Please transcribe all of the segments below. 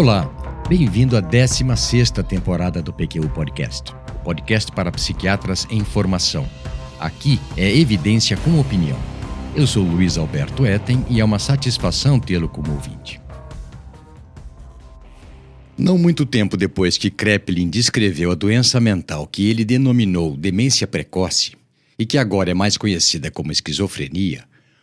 Olá, bem-vindo à 16ª temporada do PQU Podcast, podcast para psiquiatras em formação. Aqui é evidência com opinião. Eu sou Luiz Alberto Etten e é uma satisfação tê-lo como ouvinte. Não muito tempo depois que Kraepelin descreveu a doença mental que ele denominou demência precoce, e que agora é mais conhecida como esquizofrenia,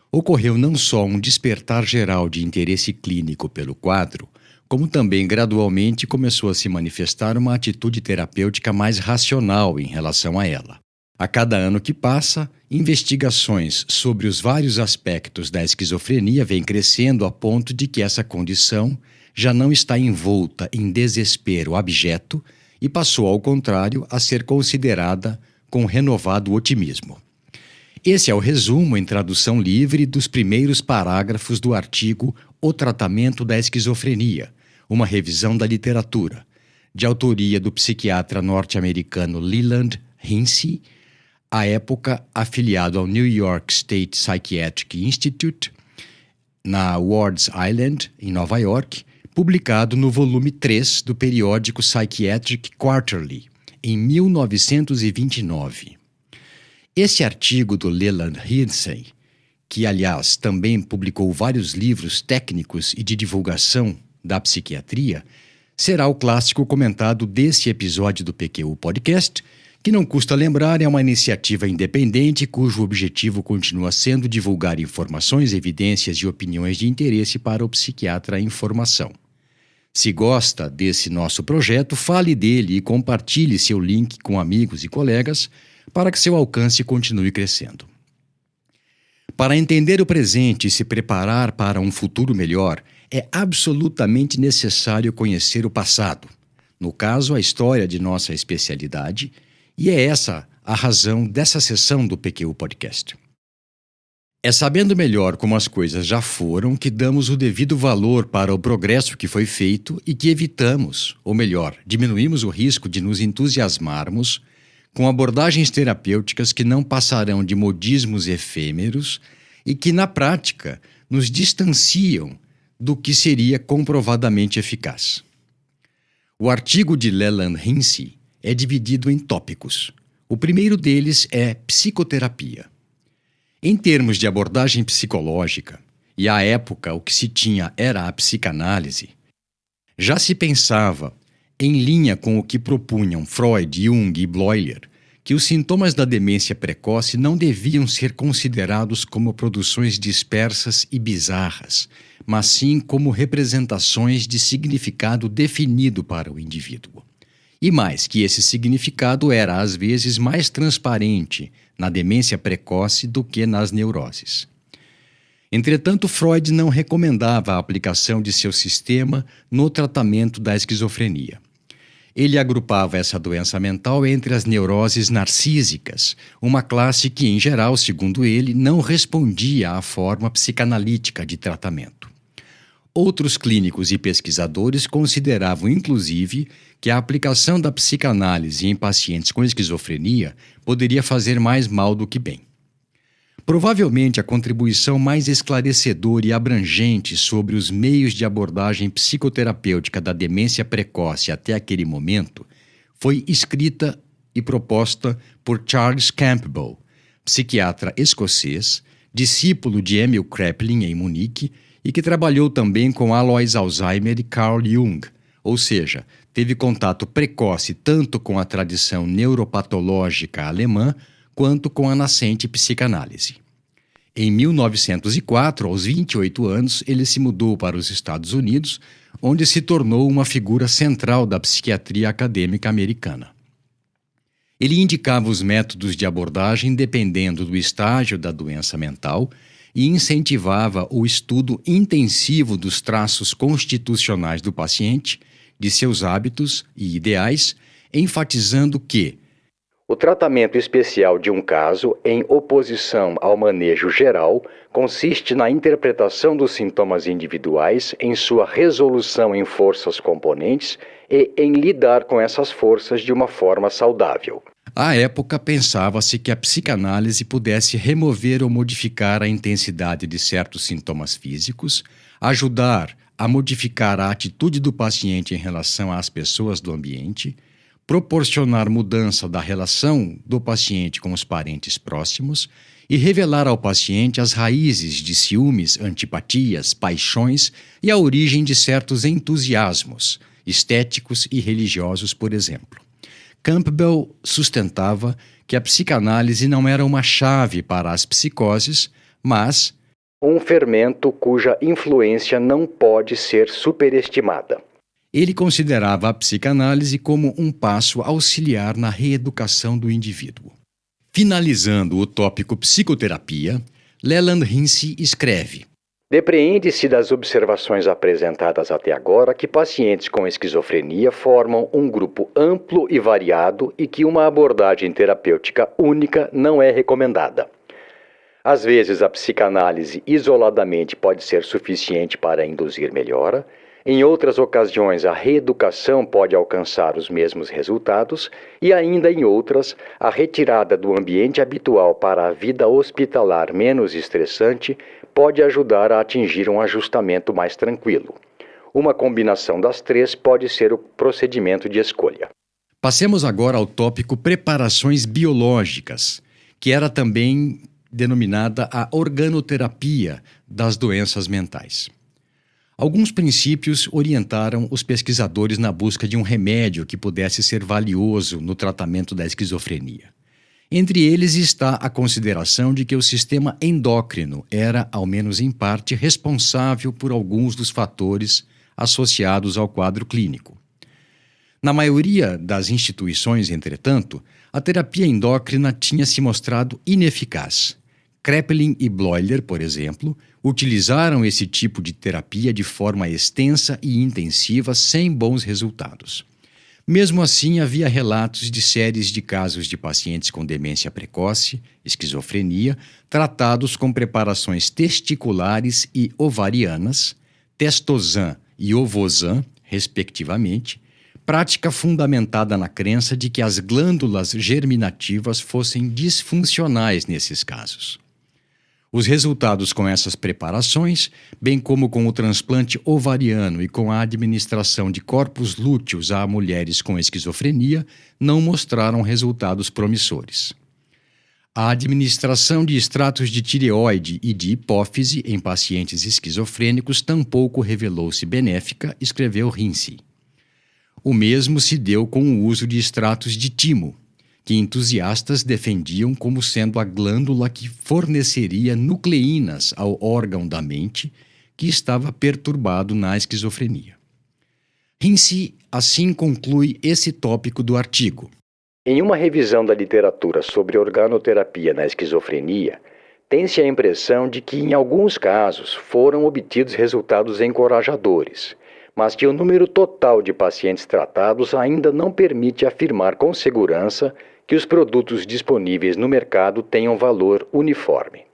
ocorreu não só um despertar geral de interesse clínico pelo quadro, como também gradualmente começou a se manifestar uma atitude terapêutica mais racional em relação a ela. A cada ano que passa, investigações sobre os vários aspectos da esquizofrenia vêm crescendo a ponto de que essa condição já não está envolta em desespero abjeto e passou, ao contrário, a ser considerada com renovado otimismo. Esse é o resumo, em tradução livre, dos primeiros parágrafos do artigo O Tratamento da Esquizofrenia, uma revisão da literatura, de autoria do psiquiatra norte-americano Leland Hincie, à época afiliado ao New York State Psychiatric Institute, na Wards Island, em Nova York, publicado no volume 3 do periódico Psychiatric Quarterly, em 1929. Esse artigo do Leland Hincie, que, aliás, também publicou vários livros técnicos e de divulgação da psiquiatria, será o clássico comentado desse episódio do PQU Podcast, que, não custa lembrar, é uma iniciativa independente cujo objetivo continua sendo divulgar informações, evidências e opiniões de interesse para o psiquiatra em formação. Se gosta desse nosso projeto, fale dele e compartilhe seu link com amigos e colegas para que seu alcance continue crescendo. Para entender o presente e se preparar para um futuro melhor, é absolutamente necessário conhecer o passado, no caso, a história de nossa especialidade, e é essa a razão dessa sessão do PQU Podcast. É sabendo melhor como as coisas já foram que damos o devido valor para o progresso que foi feito e que evitamos, ou melhor, diminuímos o risco de nos entusiasmarmos com abordagens terapêuticas que não passarão de modismos efêmeros e que, na prática, nos distanciam do que seria comprovadamente eficaz. O artigo de Leland Hincie é dividido em tópicos. O primeiro deles é psicoterapia. Em termos de abordagem psicológica, e à época o que se tinha era a psicanálise, já se pensava, em linha com o que propunham Freud, Jung e Bleuler, que os sintomas da demência precoce não deviam ser considerados como produções dispersas e bizarras, mas sim como representações de significado definido para o indivíduo. E mais que esse significado era, às vezes, mais transparente na demência precoce do que nas neuroses. Entretanto, Freud não recomendava a aplicação de seu sistema no tratamento da esquizofrenia. Ele agrupava essa doença mental entre as neuroses narcísicas, uma classe que, em geral, segundo ele, não respondia à forma psicanalítica de tratamento. Outros clínicos e pesquisadores consideravam, inclusive, que a aplicação da psicanálise em pacientes com esquizofrenia poderia fazer mais mal do que bem. Provavelmente a contribuição mais esclarecedora e abrangente sobre os meios de abordagem psicoterapêutica da demência precoce até aquele momento foi escrita e proposta por Charles Campbell, psiquiatra escocês, discípulo de Emil Kraepelin em Munique e que trabalhou também com Alois Alzheimer e Carl Jung, ou seja, teve contato precoce tanto com a tradição neuropatológica alemã quanto com a nascente psicanálise. Em 1904, aos 28 anos, ele se mudou para os Estados Unidos, onde se tornou uma figura central da psiquiatria acadêmica americana. Ele indicava os métodos de abordagem dependendo do estágio da doença mental e incentivava o estudo intensivo dos traços constitucionais do paciente, de seus hábitos e ideais, enfatizando que o tratamento especial de um caso, em oposição ao manejo geral, consiste na interpretação dos sintomas individuais, em sua resolução em forças componentes e em lidar com essas forças de uma forma saudável. À época, pensava-se que a psicanálise pudesse remover ou modificar a intensidade de certos sintomas físicos, ajudar a modificar a atitude do paciente em relação às pessoas do ambiente, proporcionar mudança da relação do paciente com os parentes próximos e revelar ao paciente as raízes de ciúmes, antipatias, paixões e a origem de certos entusiasmos, estéticos e religiosos, por exemplo. Campbell sustentava que a psicanálise não era uma chave para as psicoses, mas um fermento cuja influência não pode ser superestimada. Ele considerava a psicanálise como um passo auxiliar na reeducação do indivíduo. Finalizando o tópico psicoterapia, Leland Hinze escreve: depreende-se das observações apresentadas até agora que pacientes com esquizofrenia formam um grupo amplo e variado e que uma abordagem terapêutica única não é recomendada. Às vezes, a psicanálise isoladamente pode ser suficiente para induzir melhora. Em outras ocasiões, a reeducação pode alcançar os mesmos resultados e, ainda em outras, a retirada do ambiente habitual para a vida hospitalar menos estressante pode ajudar a atingir um ajustamento mais tranquilo. Uma combinação das três pode ser o procedimento de escolha. Passemos agora ao tópico preparações biológicas, que era também denominada a organoterapia das doenças mentais. Alguns princípios orientaram os pesquisadores na busca de um remédio que pudesse ser valioso no tratamento da esquizofrenia. Entre eles está a consideração de que o sistema endócrino era, ao menos em parte, responsável por alguns dos fatores associados ao quadro clínico. Na maioria das instituições, entretanto, a terapia endócrina tinha se mostrado ineficaz. Kraepelin e Bloiler, por exemplo, utilizaram esse tipo de terapia de forma extensa e intensiva sem bons resultados. Mesmo assim, havia relatos de séries de casos de pacientes com demência precoce, esquizofrenia, tratados com preparações testiculares e ovarianas, Testozan e Ovozan, respectivamente, prática fundamentada na crença de que as glândulas germinativas fossem disfuncionais nesses casos. Os resultados com essas preparações, bem como com o transplante ovariano e com a administração de corpos lúteos a mulheres com esquizofrenia, não mostraram resultados promissores. A administração de extratos de tireoide e de hipófise em pacientes esquizofrênicos tampouco revelou-se benéfica, escreveu Hinze. O mesmo se deu com o uso de extratos de timo, que entusiastas defendiam como sendo a glândula que forneceria nucleínas ao órgão da mente que estava perturbado na esquizofrenia. Hinze assim conclui esse tópico do artigo. Em uma revisão da literatura sobre organoterapia na esquizofrenia, tem-se a impressão de que, em alguns casos, foram obtidos resultados encorajadores, mas que o número total de pacientes tratados ainda não permite afirmar com segurança que os produtos disponíveis no mercado tenham valor uniforme.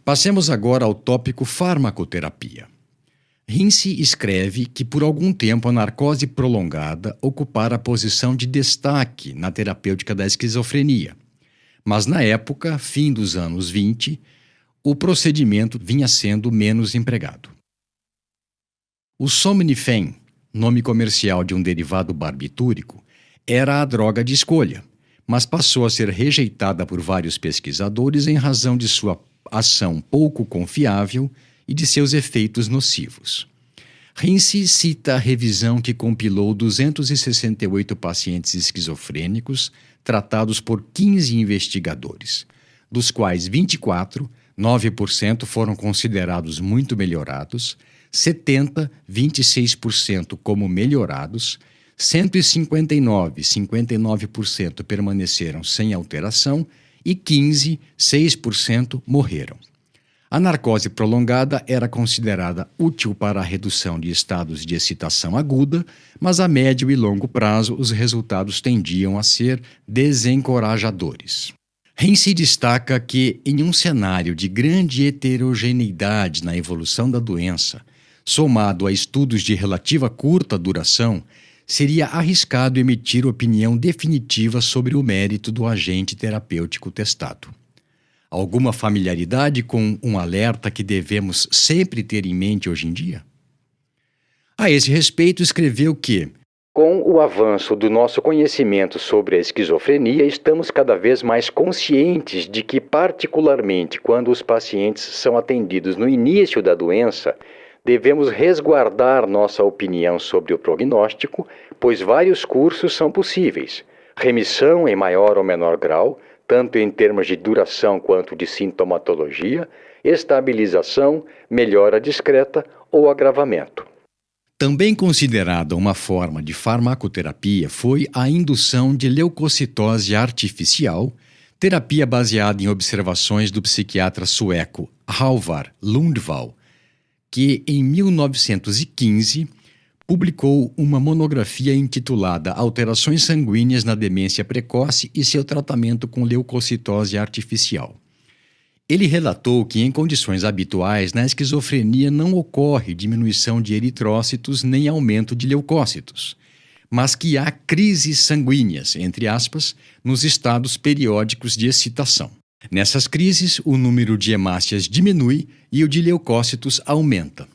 Passemos agora ao tópico farmacoterapia. Hinze escreve que por algum tempo a narcose prolongada ocupara a posição de destaque na terapêutica da esquizofrenia, mas na época, fim dos anos 20, o procedimento vinha sendo menos empregado. O Somnifen, nome comercial de um derivado barbitúrico, era a droga de escolha, mas passou a ser rejeitada por vários pesquisadores em razão de sua ação pouco confiável e de seus efeitos nocivos. Hinze cita a revisão que compilou 268 pacientes esquizofrênicos tratados por 15 investigadores, dos quais 24, 9% foram considerados muito melhorados, 70, 26% como melhorados, 159, 59% permaneceram sem alteração e 15, 6% morreram. A narcose prolongada era considerada útil para a redução de estados de excitação aguda, mas a médio e longo prazo os resultados tendiam a ser desencorajadores. Hinze destaca que, em um cenário de grande heterogeneidade na evolução da doença, somado a estudos de relativa curta duração, seria arriscado emitir opinião definitiva sobre o mérito do agente terapêutico testado. Alguma familiaridade com um alerta que devemos sempre ter em mente hoje em dia? A esse respeito, escreveu que: com o avanço do nosso conhecimento sobre a esquizofrenia, estamos cada vez mais conscientes de que, particularmente quando os pacientes são atendidos no início da doença, devemos resguardar nossa opinião sobre o prognóstico, pois vários cursos são possíveis. Remissão em maior ou menor grau, tanto em termos de duração quanto de sintomatologia, estabilização, melhora discreta ou agravamento. Também considerada uma forma de farmacoterapia foi a indução de leucocitose artificial, terapia baseada em observações do psiquiatra sueco Halvar Lundvall, que em 1915 publicou uma monografia intitulada Alterações sanguíneas na demência precoce e seu tratamento com leucocitose artificial. Ele relatou que, em condições habituais, na esquizofrenia não ocorre diminuição de eritrócitos nem aumento de leucócitos, mas que há crises sanguíneas, entre aspas, nos estados periódicos de excitação. Nessas crises, o número de hemácias diminui e o de leucócitos aumenta.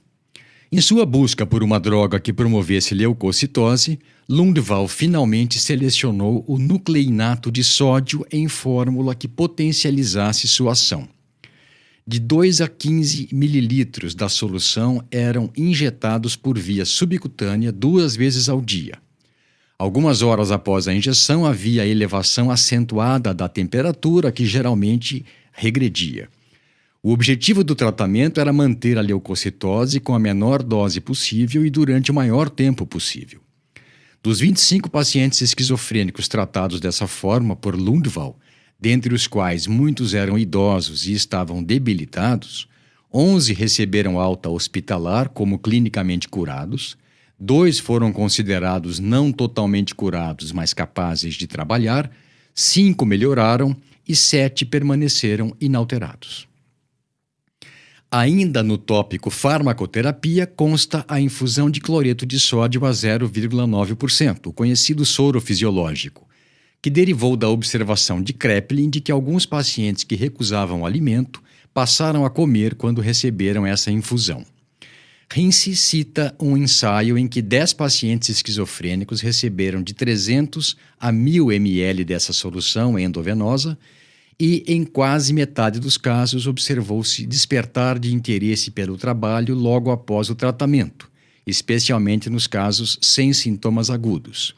Em sua busca por uma droga que promovesse leucocitose, Lundvall finalmente selecionou o nucleinato de sódio em fórmula que potencializasse sua ação. De 2 a 15 mililitros da solução eram injetados por via subcutânea 2 vezes ao dia. Algumas horas após a injeção, havia elevação acentuada da temperatura, que geralmente regredia. O objetivo do tratamento era manter a leucocitose com a menor dose possível e durante o maior tempo possível. Dos 25 pacientes esquizofrênicos tratados dessa forma por Lundvall, dentre os quais muitos eram idosos e estavam debilitados, 11 receberam alta hospitalar como clinicamente curados, 2 foram considerados não totalmente curados, mas capazes de trabalhar, 5 melhoraram e 7 permaneceram inalterados. Ainda no tópico farmacoterapia, consta a infusão de cloreto de sódio a 0,9%, o conhecido soro fisiológico, que derivou da observação de Kraepelin de que alguns pacientes que recusavam o alimento passaram a comer quando receberam essa infusão. Hinze cita um ensaio em que 10 pacientes esquizofrênicos receberam de 300 a 1.000 ml dessa solução endovenosa e, em quase metade dos casos, observou-se despertar de interesse pelo trabalho logo após o tratamento, especialmente nos casos sem sintomas agudos.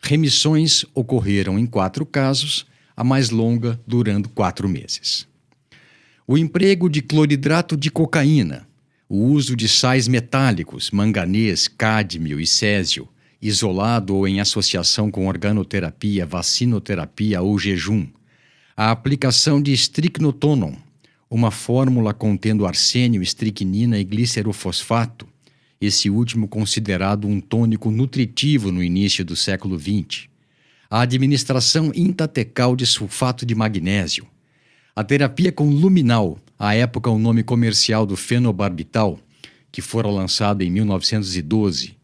Remissões ocorreram em 4 casos, a mais longa durando 4 meses. O emprego de cloridrato de cocaína, o uso de sais metálicos, manganês, cádmio e césio, isolado ou em associação com organoterapia, vacinoterapia ou jejum, a aplicação de strycnotonon, uma fórmula contendo arsênio, estricnina e glicerofosfato, esse último considerado um tônico nutritivo no início do século XX, a administração intratecal de sulfato de magnésio, a terapia com luminal, à época o nome comercial do fenobarbital, que fora lançado em 1912,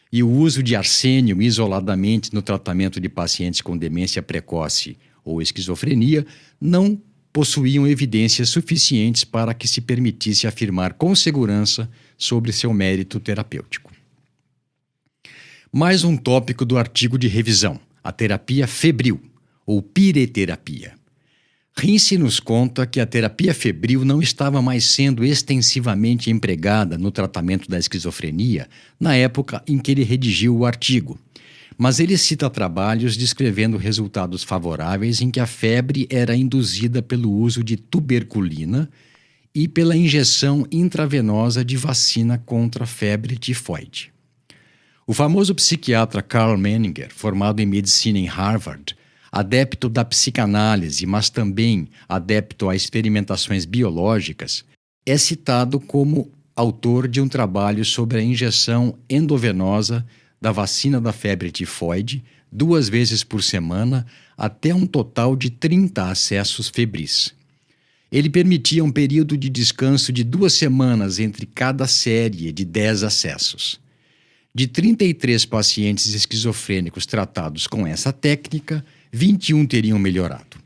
e o uso de arsênio isoladamente no tratamento de pacientes com demência precoce ou esquizofrenia não possuíam evidências suficientes para que se permitisse afirmar com segurança sobre seu mérito terapêutico. Mais um tópico do artigo de revisão, a terapia febril, ou pireterapia. Hinze nos conta que a terapia febril não estava mais sendo extensivamente empregada no tratamento da esquizofrenia na época em que ele redigiu o artigo, mas ele cita trabalhos descrevendo resultados favoráveis em que a febre era induzida pelo uso de tuberculina e pela injeção intravenosa de vacina contra a febre tifoide. O famoso psiquiatra Karl Menninger, formado em medicina em Harvard, adepto da psicanálise, mas também adepto a experimentações biológicas, é citado como autor de um trabalho sobre a injeção endovenosa da vacina da febre tifoide 2 vezes por semana até um total de 30 acessos febris. Ele permitia um período de descanso de 2 semanas entre cada série de 10 acessos. De 33 pacientes esquizofrênicos tratados com essa técnica, 21 teriam melhorado.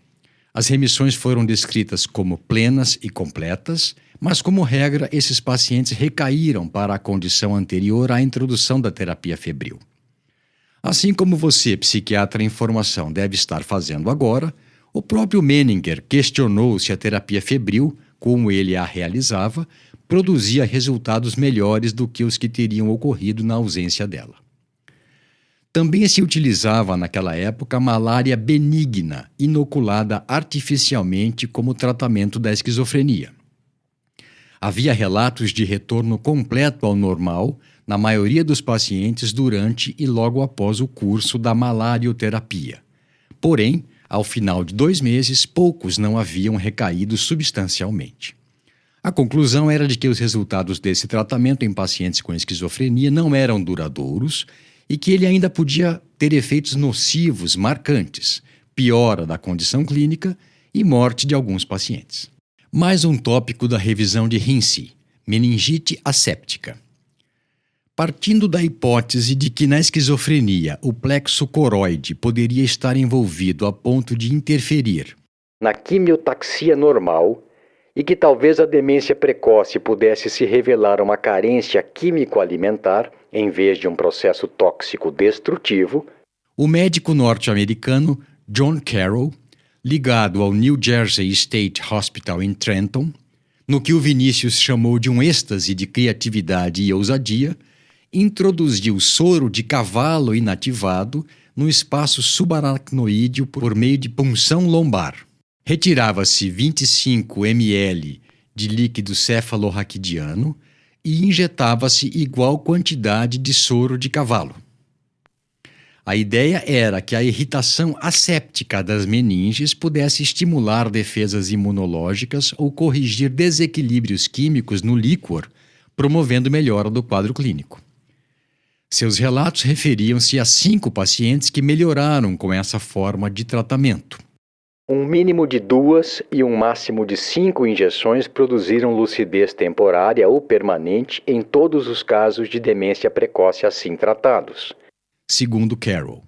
As remissões foram descritas como plenas e completas, mas, como regra, esses pacientes recaíram para a condição anterior à introdução da terapia febril. Assim como você, psiquiatra em formação, deve estar fazendo agora, o próprio Menninger questionou se a terapia febril, como ele a realizava, produzia resultados melhores do que os que teriam ocorrido na ausência dela. Também se utilizava naquela época malária benigna, inoculada artificialmente como tratamento da esquizofrenia. Havia relatos de retorno completo ao normal na maioria dos pacientes durante e logo após o curso da malarioterapia. Porém, ao final de 2 meses, poucos não haviam recaído substancialmente. A conclusão era de que os resultados desse tratamento em pacientes com esquizofrenia não eram duradouros e que ele ainda podia ter efeitos nocivos marcantes, piora da condição clínica e morte de alguns pacientes. Mais um tópico da revisão de Hinze: meningite asséptica. Partindo da hipótese de que na esquizofrenia o plexo coroide poderia estar envolvido a ponto de interferir na quimiotaxia normal e que talvez a demência precoce pudesse se revelar uma carência químico-alimentar em vez de um processo tóxico destrutivo, o médico norte-americano John Carroll, ligado ao New Jersey State Hospital em Trenton, no que o Vinícius chamou de um êxtase de criatividade e ousadia, introduziu soro de cavalo inativado no espaço subaracnoídeo por meio de punção lombar. Retirava-se 25 ml de líquido cefalorraquidiano e injetava-se igual quantidade de soro de cavalo. A ideia era que a irritação asséptica das meninges pudesse estimular defesas imunológicas ou corrigir desequilíbrios químicos no líquor, promovendo melhora do quadro clínico. Seus relatos referiam-se a 5 pacientes que melhoraram com essa forma de tratamento. Um mínimo de 2 e um máximo de 5 injeções produziram lucidez temporária ou permanente em todos os casos de demência precoce assim tratados, segundo Carroll.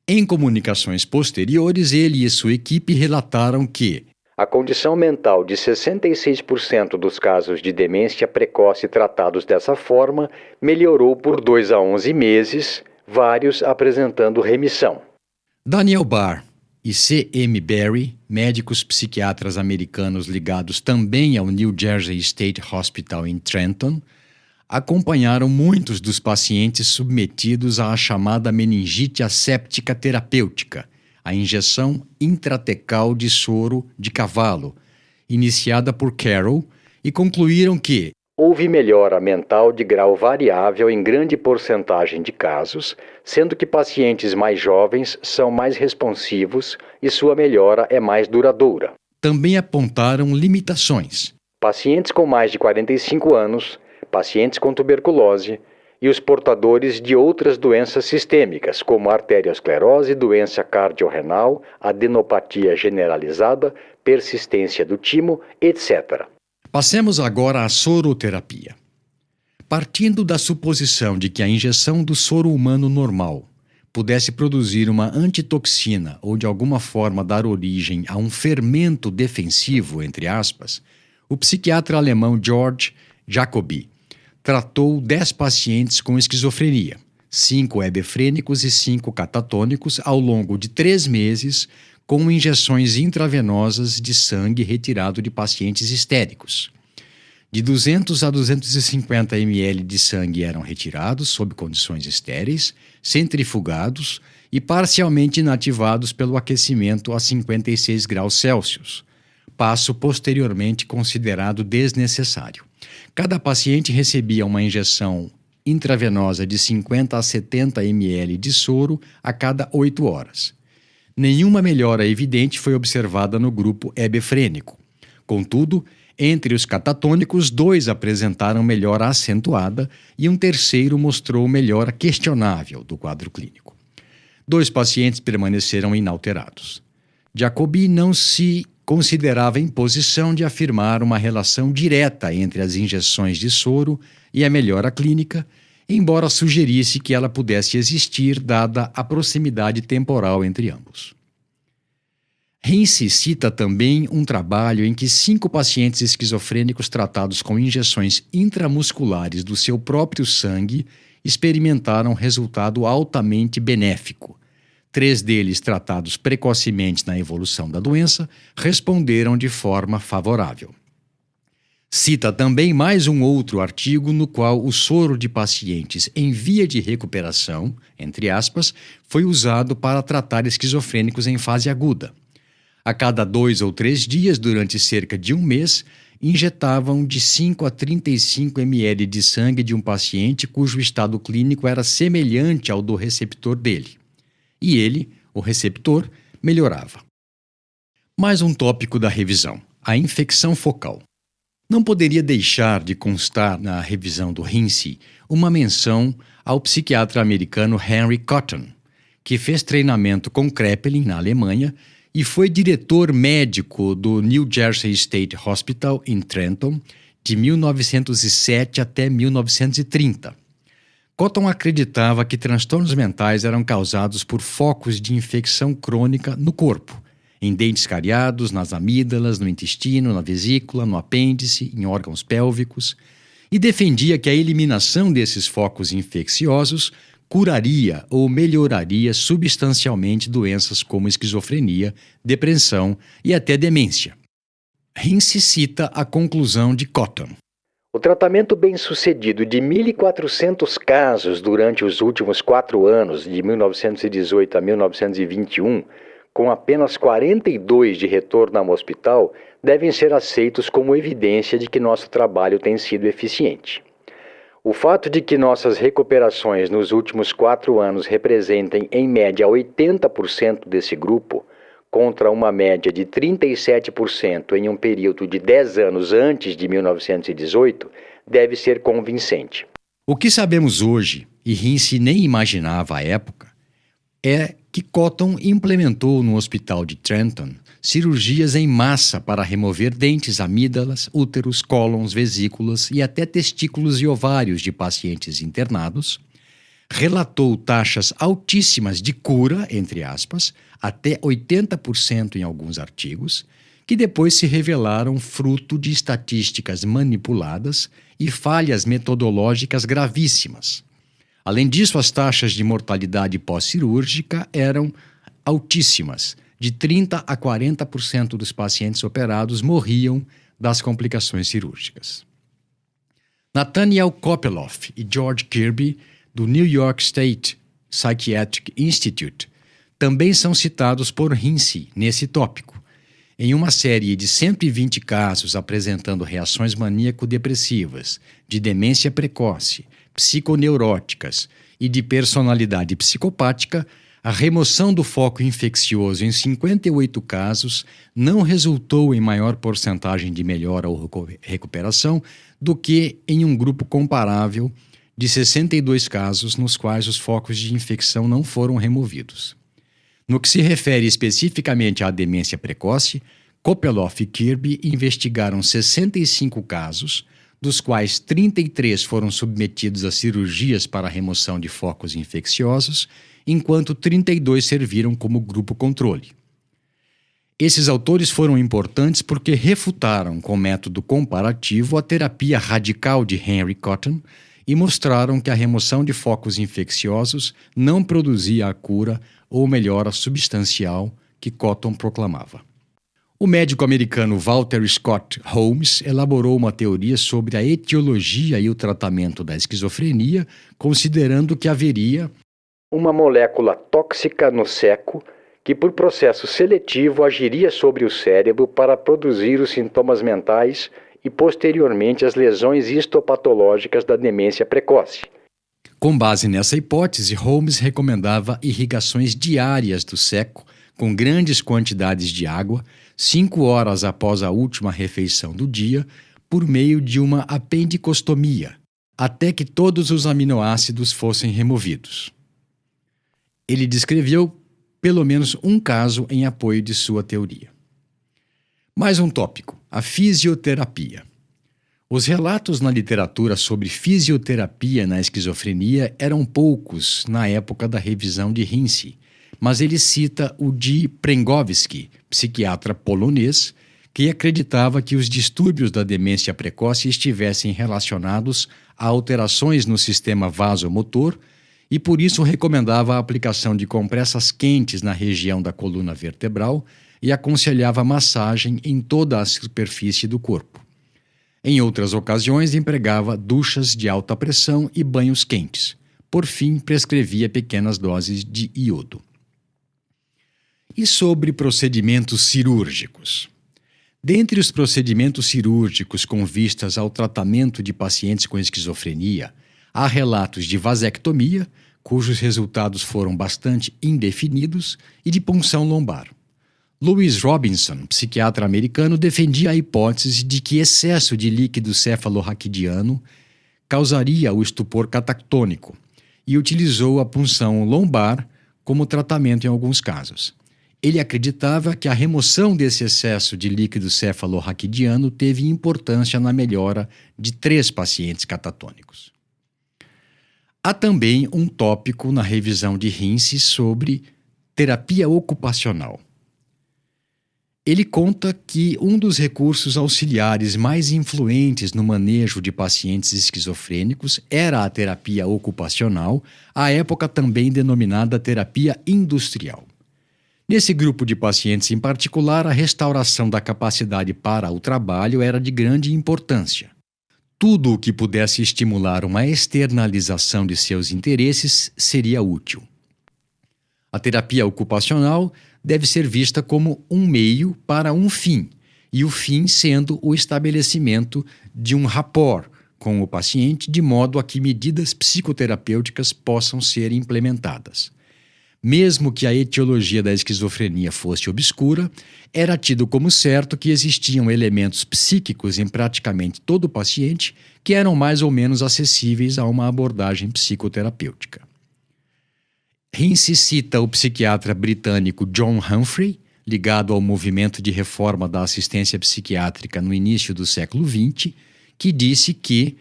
Em comunicações posteriores, ele e sua equipe relataram que a condição mental de 66% dos casos de demência precoce tratados dessa forma melhorou por 2 a 11 meses, vários apresentando remissão. Daniel Barr e C.M. Barry, médicos psiquiatras americanos ligados também ao New Jersey State Hospital em Trenton, acompanharam muitos dos pacientes submetidos à chamada meningite asséptica terapêutica, a injeção intratecal de soro de cavalo, iniciada por Carroll, e concluíram que houve melhora mental de grau variável em grande porcentagem de casos, sendo que pacientes mais jovens são mais responsivos e sua melhora é mais duradoura. Também apontaram limitações. Pacientes com mais de 45 anos, pacientes com tuberculose e os portadores de outras doenças sistêmicas, como arteriosclerose, doença cardiorrenal, adenopatia generalizada, persistência do timo, etc. Passemos agora à soroterapia. Partindo da suposição de que a injeção do soro humano normal pudesse produzir uma antitoxina ou de alguma forma dar origem a um fermento defensivo, entre aspas, o psiquiatra alemão George Jacobi tratou 10 pacientes com esquizofrenia, 5 hebefrênicos e 5 catatônicos ao longo de 3 meses com injeções intravenosas de sangue retirado de pacientes histéricos. De 200 a 250 ml de sangue eram retirados sob condições estéreis, centrifugados e parcialmente inativados pelo aquecimento a 56 graus Celsius, passo posteriormente considerado desnecessário. Cada paciente recebia uma injeção intravenosa de 50 a 70 ml de soro a cada 8 horas. Nenhuma melhora evidente foi observada no grupo hebefrênico. Contudo, entre os catatônicos, 2 apresentaram melhora acentuada e um terceiro mostrou melhora questionável do quadro clínico. 2 pacientes permaneceram inalterados. Jacobi não se considerava em posição de afirmar uma relação direta entre as injeções de soro e a melhora clínica, embora sugerisse que ela pudesse existir dada a proximidade temporal entre ambos. Hince cita também um trabalho em que 5 pacientes esquizofrênicos tratados com injeções intramusculares do seu próprio sangue experimentaram resultado altamente benéfico. 3 deles, tratados precocemente na evolução da doença, responderam de forma favorável. Cita também mais um outro artigo no qual o soro de pacientes em via de recuperação, entre aspas, foi usado para tratar esquizofrênicos em fase aguda. A cada 2 ou 3 dias, durante cerca de um mês, injetavam de 5 a 35 ml de sangue de um paciente cujo estado clínico era semelhante ao do receptor dele. E ele, o receptor, melhorava. Mais um tópico da revisão: a infecção focal. Não poderia deixar de constar na revisão do Hince uma menção ao psiquiatra americano Henry Cotton, que fez treinamento com Kraepelin na Alemanha e foi diretor médico do New Jersey State Hospital em Trenton de 1907 até 1930. Cotton acreditava que transtornos mentais eram causados por focos de infecção crônica no corpo, em dentes cariados, nas amígdalas, no intestino, na vesícula, no apêndice, em órgãos pélvicos, e defendia que a eliminação desses focos infecciosos curaria ou melhoraria substancialmente doenças como esquizofrenia, depressão e até demência. Hince cita a conclusão de Cotton. O tratamento bem-sucedido de 1.400 casos durante os últimos 4 anos, de 1918 a 1921, com apenas 42 de retorno ao hospital, devem ser aceitos como evidência de que nosso trabalho tem sido eficiente. O fato de que nossas recuperações nos últimos 4 anos representem, em média, 80% desse grupo, contra uma média de 37% em um período de 10 anos antes de 1918, deve ser convincente. O que sabemos hoje, e Hince nem imaginava à época, é que Cotton implementou no hospital de Trenton cirurgias em massa para remover dentes, amígdalas, úteros, cólons, vesículas e até testículos e ovários de pacientes internados, relatou taxas altíssimas de cura, entre aspas, até 80% em alguns artigos, que depois se revelaram fruto de estatísticas manipuladas e falhas metodológicas gravíssimas. Além disso, as taxas de mortalidade pós-cirúrgica eram altíssimas. De 30% a 40% dos pacientes operados morriam das complicações cirúrgicas. Nathaniel Kopeloff e George Kirby, do New York State Psychiatric Institute, também são citados por Hince nesse tópico, em uma série de 120 casos apresentando reações maníaco-depressivas, de demência precoce, psiconeuróticas e de personalidade psicopática. A remoção do foco infeccioso em 58 casos não resultou em maior porcentagem de melhora ou recuperação do que em um grupo comparável de 62 casos nos quais os focos de infecção não foram removidos. No que se refere especificamente à demência precoce, Kopeloff e Kirby investigaram 65 casos, dos quais 33 foram submetidos a cirurgias para a remoção de focos infecciosos, enquanto 32 serviram como grupo controle. Esses autores foram importantes porque refutaram com método comparativo a terapia radical de Henry Cotton e mostraram que a remoção de focos infecciosos não produzia a cura ou melhora substancial que Cotton proclamava. O médico americano Walter Scott Holmes elaborou uma teoria sobre a etiologia e o tratamento da esquizofrenia, considerando que haveria uma molécula tóxica no seco que, por processo seletivo, agiria sobre o cérebro para produzir os sintomas mentais e, posteriormente, as lesões histopatológicas da demência precoce. Com base nessa hipótese, Holmes recomendava irrigações diárias do seco com grandes quantidades de água, 5 horas após a última refeição do dia, por meio de uma apendicostomia, até que todos os aminoácidos fossem removidos. Ele descreveu pelo menos um caso em apoio de sua teoria. Mais um tópico: a fisioterapia. Os relatos na literatura sobre fisioterapia na esquizofrenia eram poucos na época da revisão de Hince, mas ele cita o de Pręgowski, psiquiatra polonês, que acreditava que os distúrbios da demência precoce estivessem relacionados a alterações no sistema vasomotor e por isso recomendava a aplicação de compressas quentes na região da coluna vertebral e aconselhava massagem em toda a superfície do corpo. Em outras ocasiões, empregava duchas de alta pressão e banhos quentes. Por fim, prescrevia pequenas doses de iodo. E sobre procedimentos cirúrgicos? Dentre os procedimentos cirúrgicos com vistas ao tratamento de pacientes com esquizofrenia, há relatos de vasectomia, cujos resultados foram bastante indefinidos, e de punção lombar. Louis Robinson, psiquiatra americano, defendia a hipótese de que excesso de líquido cefalorraquidiano causaria o estupor catactônico e utilizou a punção lombar como tratamento em alguns casos. Ele acreditava que a remoção desse excesso de líquido cefalorraquidiano teve importância na melhora de 3 pacientes catatônicos. Há também um tópico na revisão de Hinze sobre terapia ocupacional. Ele conta que um dos recursos auxiliares mais influentes no manejo de pacientes esquizofrênicos era a terapia ocupacional, à época também denominada terapia industrial. Nesse grupo de pacientes em particular, a restauração da capacidade para o trabalho era de grande importância. Tudo o que pudesse estimular uma externalização de seus interesses seria útil. A terapia ocupacional deve ser vista como um meio para um fim, e o fim sendo o estabelecimento de um rapport com o paciente, de modo a que medidas psicoterapêuticas possam ser implementadas. Mesmo que a etiologia da esquizofrenia fosse obscura, era tido como certo que existiam elementos psíquicos em praticamente todo paciente que eram mais ou menos acessíveis a uma abordagem psicoterapêutica. Hinze cita o psiquiatra britânico John Humphrey, ligado ao movimento de reforma da assistência psiquiátrica no início do século XX, que disse que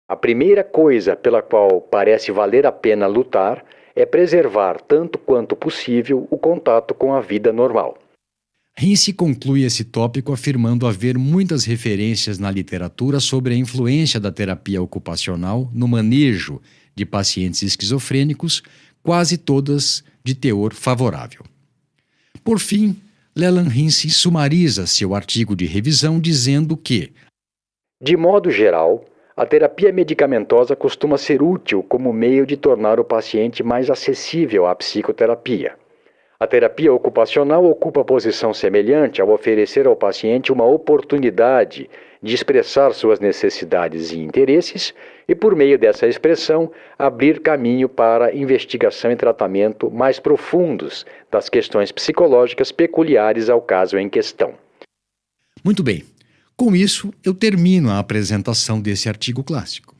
a primeira coisa pela qual parece valer a pena lutar é preservar tanto quanto possível o contato com a vida normal. Hinze conclui esse tópico afirmando haver muitas referências na literatura sobre a influência da terapia ocupacional no manejo de pacientes esquizofrênicos, quase todas de teor favorável. Por fim, Leland Hinze sumariza seu artigo de revisão dizendo que, de modo geral, a terapia medicamentosa costuma ser útil como meio de tornar o paciente mais acessível à psicoterapia. A terapia ocupacional ocupa posição semelhante ao oferecer ao paciente uma oportunidade de expressar suas necessidades e interesses e, por meio dessa expressão, abrir caminho para investigação e tratamento mais profundos das questões psicológicas peculiares ao caso em questão. Muito bem. Com isso, eu termino a apresentação desse artigo clássico.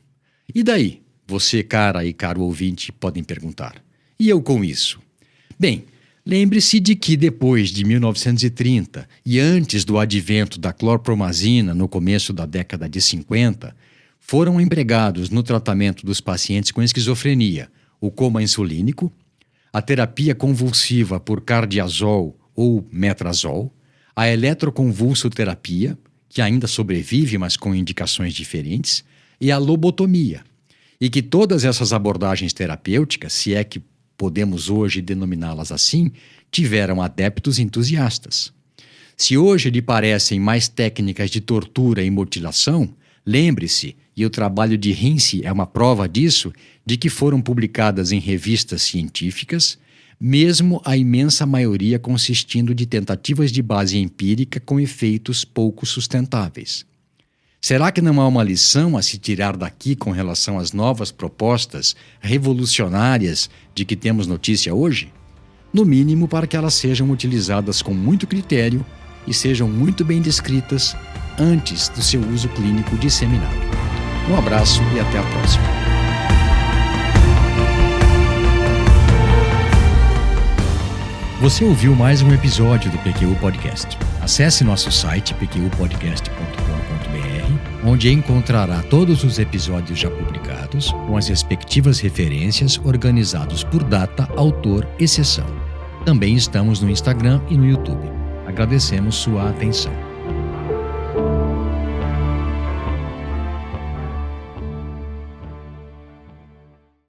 E daí? Você, cara e caro ouvinte, podem perguntar. E eu com isso? Bem, lembre-se de que depois de 1930 e antes do advento da clorpromazina no começo da década de 50, foram empregados no tratamento dos pacientes com esquizofrenia o coma insulínico, a terapia convulsiva por cardiazol ou metrazol, a eletroconvulsoterapia, que ainda sobrevive, mas com indicações diferentes, e a lobotomia, e que todas essas abordagens terapêuticas, se é que podemos hoje denominá-las assim, tiveram adeptos entusiastas. Se hoje lhe parecem mais técnicas de tortura e mutilação, lembre-se, e o trabalho de Hinze é uma prova disso, de que foram publicadas em revistas científicas, mesmo a imensa maioria consistindo de tentativas de base empírica com efeitos pouco sustentáveis. Será que não há uma lição a se tirar daqui com relação às novas propostas revolucionárias de que temos notícia hoje? No mínimo para que elas sejam utilizadas com muito critério e sejam muito bem descritas antes do seu uso clínico disseminado. Um abraço e até a próxima. Você ouviu mais um episódio do PQU Podcast. Acesse nosso site pqpodcast.com.br, onde encontrará todos os episódios já publicados, com as respectivas referências organizados por data, autor e sessão. Também estamos no Instagram e no YouTube. Agradecemos sua atenção.